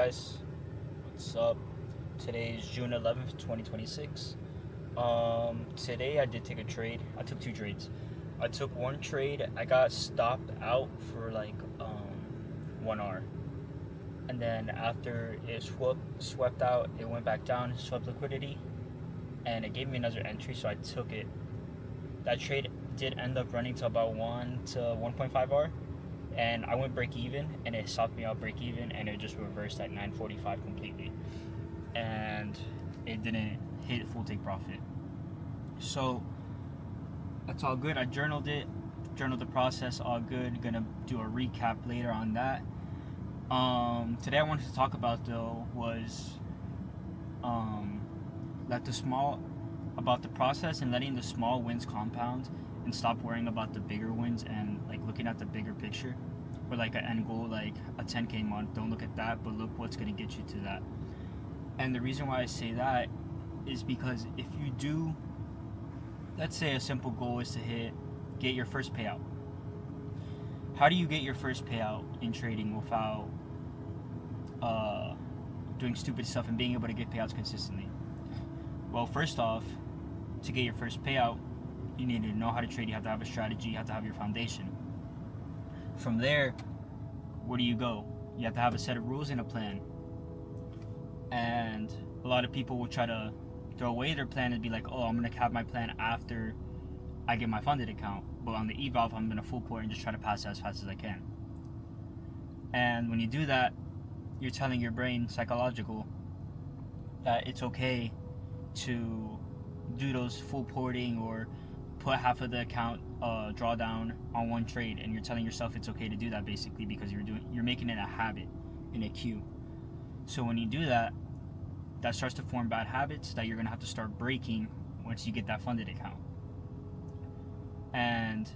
Guys, what's up? Today is June 11th, 2026. Today I did take a trade. I took two trades. I took one trade. I got stopped out for like 1 hour, and then after it swept out, it went back down, swept liquidity, and it gave me another entry, so I took it. That trade did end up running to about 1 to 1.5 hour, and I went break even, and it stopped me out break even, and it just reversed at 9:45 completely, and it didn't hit full take profit. So that's all good. I journaled the process, all good. Gonna do a recap later on that. Today I wanted to talk about though was let the small about the process and letting the small wins compound and stop worrying about the bigger wins and like looking at the bigger picture or like an end goal like a 10K month. Don't look at that, but look what's going to get you to that. And the reason why I say that is because if you do, let's say a simple goal is to get your first payout. How do you get your first payout in trading without doing stupid stuff and being able to get payouts consistently? Well, first off, to get your first payout, you need to know how to trade. You have to have a strategy. You have to have your foundation. From there, where do you go? You have to have a set of rules and a plan. And a lot of people will try to throw away their plan and be like, oh, I'm going to have my plan after I get my funded account. But on the eValve, I'm going to full port and just try to pass it as fast as I can. And when you do that, you're telling your brain, psychological, that it's okay to do those full porting or put half of the account drawdown on one trade, and you're telling yourself it's okay to do that basically because you're making it a habit in a queue. So when you do that, that starts to form bad habits that you're gonna have to start breaking once you get that funded account. And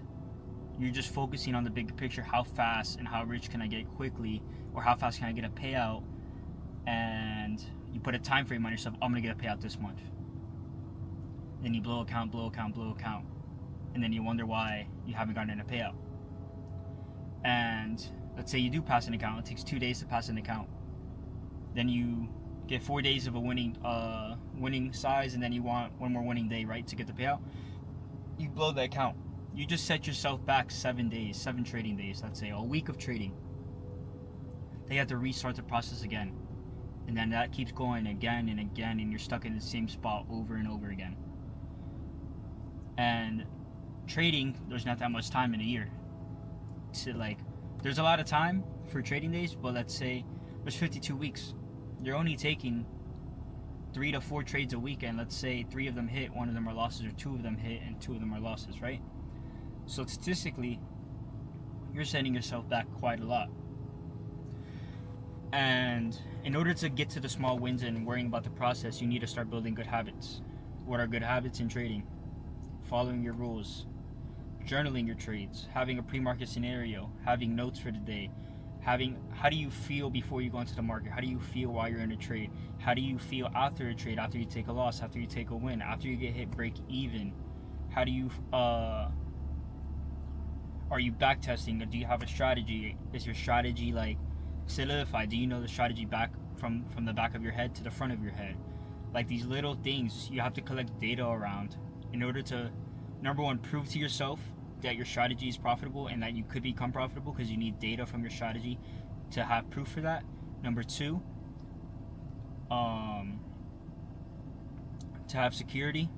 you're just focusing on the big picture, how fast and how rich can I get quickly, or how fast can I get a payout, and you put a time frame on yourself. I'm gonna get a payout this month. Then you blow account, and then you wonder why you haven't gotten a payout. And let's say you do pass an account. It takes 2 days to pass an account. Then you get 4 days of a winning size, and then you want one more winning day, right, to get the payout. You blow the account. You just set yourself back 7 days, 7 trading days, let's say, a week of trading. Then you have to restart the process again. And then that keeps going again and again, and you're stuck in the same spot over and over again. And trading, there's not that much time in a year. So like, there's a lot of time for trading days, but let's say there's 52 weeks. You're only taking 3 to 4 trades a week, and let's say 3 of them hit, 1 of them are losses, or 2 of them hit and 2 of them are losses, right? So statistically, you're setting yourself back quite a lot. And in order to get to the small wins and worrying about the process, you need to start building good habits. What are good habits in trading? Following your rules, journaling your trades, having a pre-market scenario, having notes for the day, how do you feel before you go into the market? How do you feel while you're in a trade? How do you feel after a trade, after you take a loss, after you take a win, after you get hit break even? How do you are you back testing, or do you have a strategy? Is your strategy like solidified? Do you know the strategy back from the back of your head to the front of your head? Like these little things you have to collect data around in order to, number one, prove to yourself that your strategy is profitable and that you could become profitable, because you need data from your strategy to have proof for that. Number two, to have security,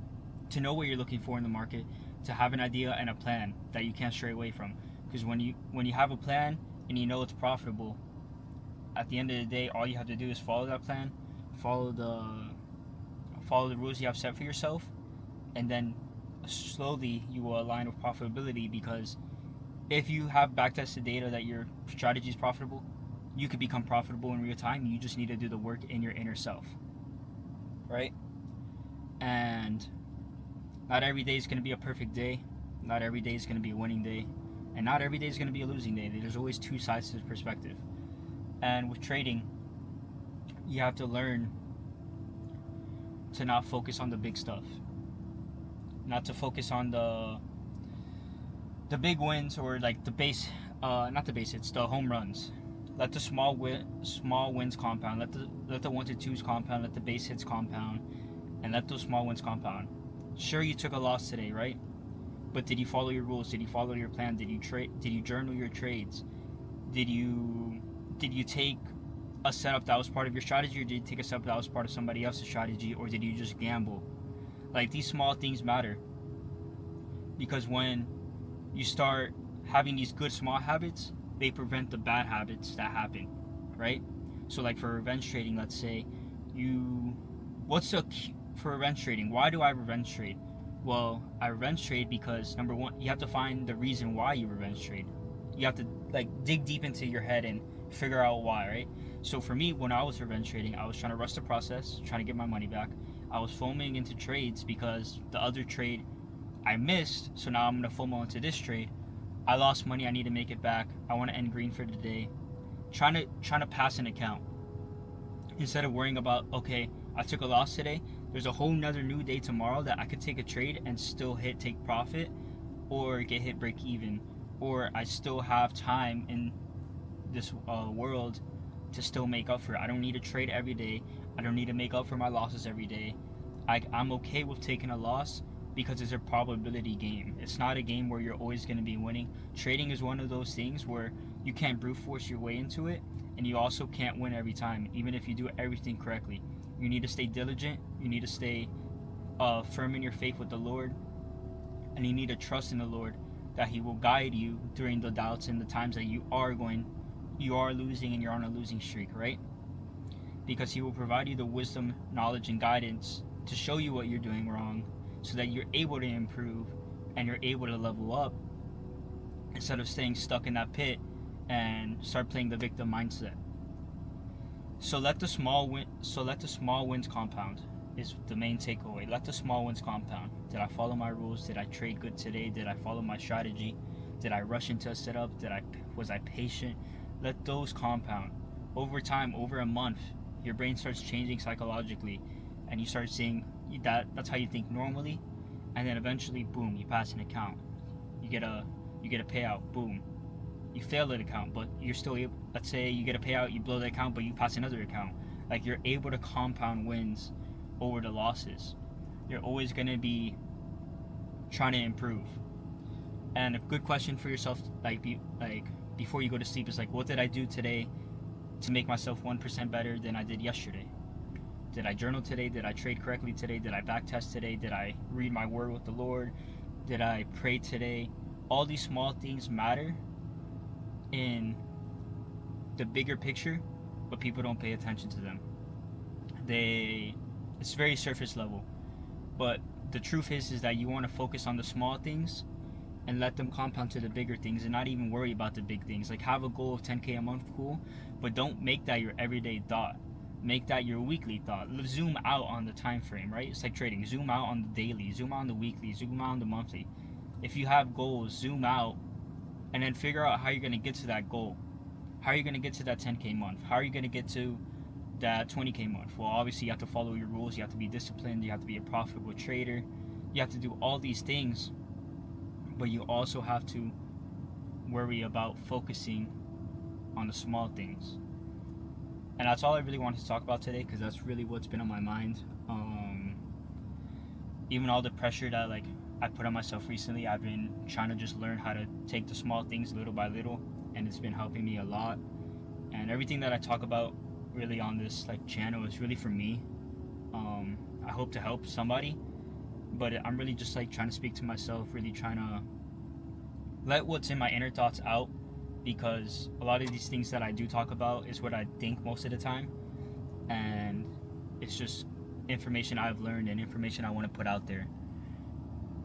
to know what you're looking for in the market, to have an idea and a plan that you can't stray away from. Because when you have a plan and you know it's profitable, at the end of the day, all you have to do is follow that plan, follow the rules you have set for yourself, and then slowly you will align with profitability. Because if you have backtested data that your strategy is profitable, you could become profitable in real time. You just need to do the work in your inner self, right? And not every day is going to be a perfect day. Not every day is going to be a winning day, and not every day is going to be a losing day. There's always two sides to the perspective. And with trading, you have to learn to not focus on the big stuff, not to focus on the big wins, or like the base, not the base, it's the home runs. Let the small wins compound. Let the 1 to 2s compound. Let the base hits compound, and let those small wins compound. Sure, you took a loss today, right? But did you follow your rules? Did you follow your plan? Did you trade? Did you journal your trades? Did you take a setup that was part of your strategy, or did you take a setup that was part of somebody else's strategy, or did you just gamble? Like, these small things matter, because when you start having these good small habits, they prevent the bad habits that happen, right? So like for revenge trading, let's say for revenge trading, why do I revenge trade? Well, I revenge trade because, number one, you have to find the reason why you revenge trade. You have to like dig deep into your head and figure out why, right? So for me, when I was revenge trading, I was trying to rush the process, trying to get my money back. I was foaming into trades because the other trade I missed, so now I'm gonna FOMO into this trade. I lost money, I need to make it back. I want to end green for the day. Trying to pass an account. Instead of worrying about, okay, I took a loss today, there's a whole nother new day tomorrow that I could take a trade and still take profit, or get hit break even, or I still have time in this world to still make up for it. I don't need to trade every day. I don't need to make up for my losses every day. I'm okay with taking a loss because it's a probability game. It's not a game where you're always going to be winning. Trading is one of those things where you can't brute force your way into it, and you also can't win every time, even if you do everything correctly. You need to stay diligent. You need to stay firm in your faith with the Lord, and you need to trust in the Lord that He will guide you during the doubts and the times that you are losing and you're on a losing streak, right? Because He will provide you the wisdom, knowledge, and guidance to show you what you're doing wrong, so that you're able to improve and you're able to level up, instead of staying stuck in that pit and start playing the victim mindset. So let the small wins compound is the main takeaway. Let the small wins compound. Did I follow my rules? Did I trade good today? Did I follow my strategy? Did I rush into a setup? Was I patient? Let those compound. Over time, over a month, your brain starts changing psychologically, and you start seeing that's how you think normally, and then eventually, boom, you pass an account. You get a payout. Boom, you fail that account, but you're still able. Let's say you get a payout, you blow the account, but you pass another account. Like, you're able to compound wins over the losses. You're always going to be trying to improve. And a good question for yourself, before you go to sleep, is like, what did I do today to make myself 1% better than I did yesterday? Did I journal today? Did I trade correctly today? Did I backtest today? Did I read my word with the Lord? Did I pray today? All these small things matter in the bigger picture, but people don't pay attention to them. It's very surface level. But the truth is that you want to focus on the small things and let them compound to the bigger things, and not even worry about the big things. Like, have a goal of 10K a month, cool, but don't make that your everyday thought. Make that your weekly thought. Zoom out on the time frame, right? It's like trading. Zoom out on the daily, zoom out on the weekly, zoom out on the monthly. If you have goals, zoom out and then figure out how you're going to get to that goal. How are you going to get to that 10K month? How are you going to get to that 20K month? Well, obviously you have to follow your rules. You have to be disciplined. You have to be a profitable trader. You have to do all these things, but you also have to worry about focusing on the small things. And that's all I really wanted to talk about today, because that's really what's been on my mind. Even all the pressure that I put on myself recently, I've been trying to just learn how to take the small things little by little, and it's been helping me a lot. And everything that I talk about really on this channel is really for me. I hope to help somebody, but I'm really just trying to speak to myself, really trying to let what's in my inner thoughts out, because a lot of these things that I do talk about is what I think most of the time, and it's just information I've learned and information I want to put out there.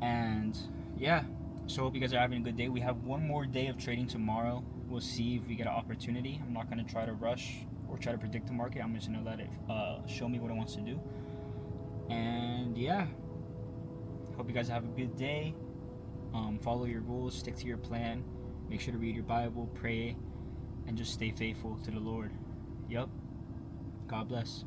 And yeah, so hope you guys are having a good day. We have one more day of trading tomorrow. We'll see if we get an opportunity. I'm not going to try to rush or try to predict the market. I'm just going to let it show me what it wants to do. And yeah, hope you guys have a good day. Follow your rules, stick to your plan, make sure to read your Bible, pray, and just stay faithful to the Lord. Yep. God bless.